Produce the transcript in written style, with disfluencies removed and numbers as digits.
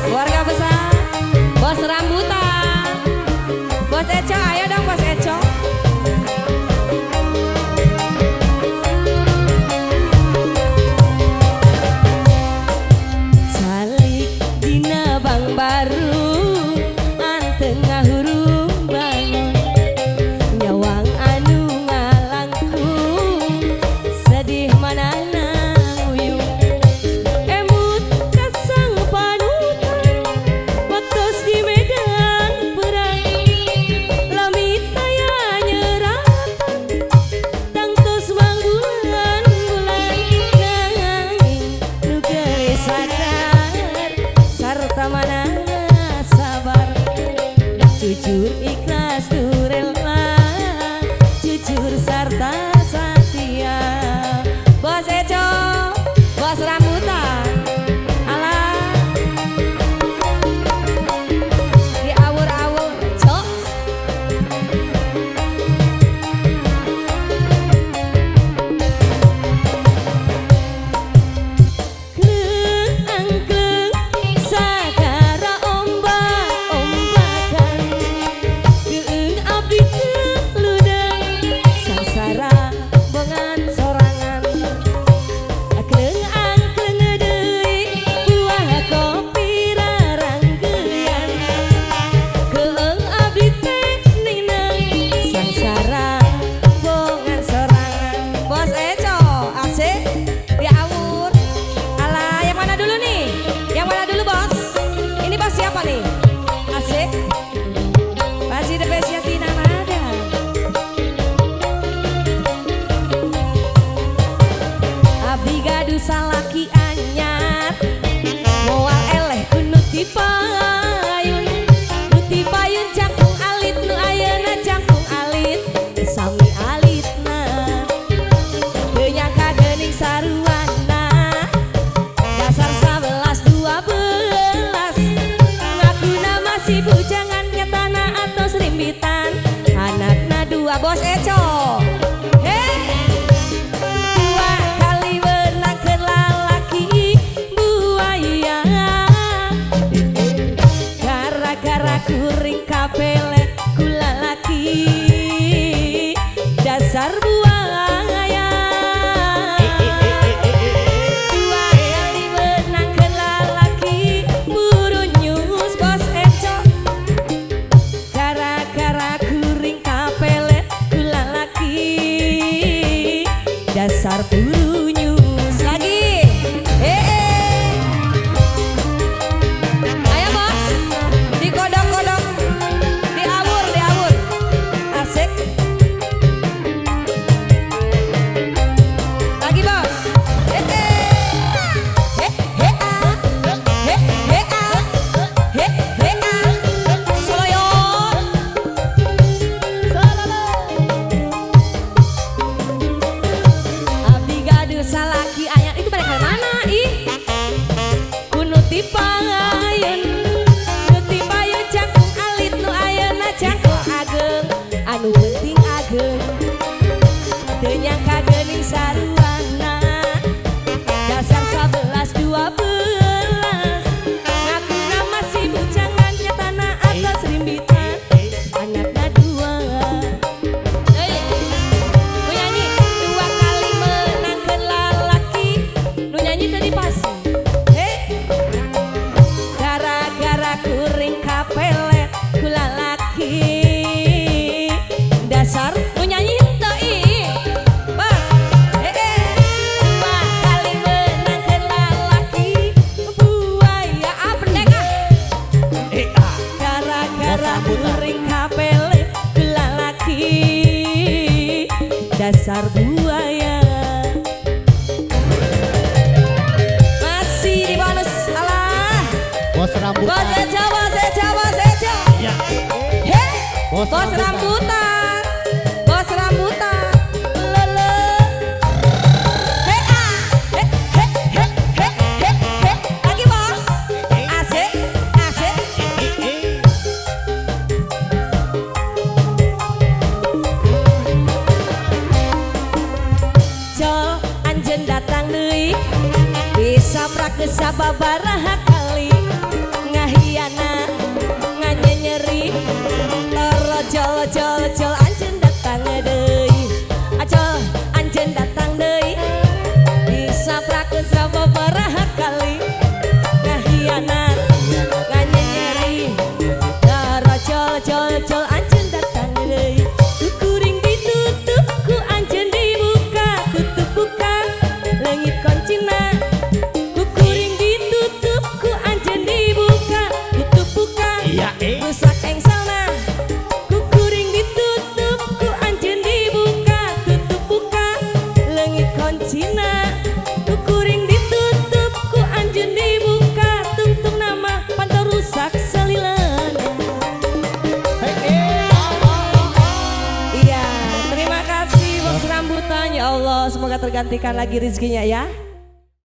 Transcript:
keluarga besar, bos rambutan, bos Eco, ayo dong bos Eco. Salik dina bang baru, anteng ngahurung bangun, nyawang anu ngalangkung, sedih manana nguyung. Emut kasang panutan, waktos di medan perang, lamit aya nyeratan, tangtos manggulan-gulan, nanging nu geus sadar, sarta manana sabar, jujur ikhlas tu rela, jujur sarta setia. Bos Eco, bos rambutan, alah diawur-awur cok. Kleng angkleng sagara ombak-ombakan, geung abdi teu ludeng, sangsara bongan sorangan. Kleng angkleng deui buah kopi raranggeyan, geung abdi teh nineng, sangsara bongan sorangan. Bos Eco, asik diawur. Alah, yang mana dulu nih? Yang mana dulu bos? Ini bos siapa nih? Asik. Masih the bestnya Tina Nada. Abdi gaduh salaki anyar, moal eleh ku nu ti payun, nu ti payun cangkung alit, nu ayeuna cangkung alit, sami alitna. Teu nyangka geuning saruana, dasar 11-12, ngakuna masih bujangan ketana atau serimbitan, anakna 2. Bos Eco, dua kali menangkeun lalaki buaya, gara-gara kuring kapele ku lalaki, dasar buaya. Dua kali menangkeun lalaki buru nyus. Bos Eco, gara-gara kuring kapele ku lalaki, dasar buru nyus. Lagi ayo bos, dikodok-kodok, diawur, asik. Lagi bos, soloyon. Abdi gaduh salaki anyar, itu pada mana ih? Kuno ti payun, nu ti payun cangkung alit, nu ayeuna cangkung ageng, anu penting ageng. Teu nyangka geuning saruana, dasar 11-12, ngakuna masih bujangan nyatana atas rimbitan, anakna 2. Nu nyanyi 2 kali menangkeun lalaki, nu nyanyi tadi pasti. Gara-gara kuring kapele ku lalaki, dasar nu nyanyi henteu ih. Bos, 2 kali menangkeun lalaki buaya apendek ah. Gara-gara kuring kapele ku lalaki, dasar buaya. Masih di bonus, alah. Bos rambutan. Bos Eco, bos Eco, bos Eco. Ya. Bos rambutan, bos rambutan. Lele. Lagi bos. Asik, asik. sababaraha kali gantikan lagi rezekinya ya.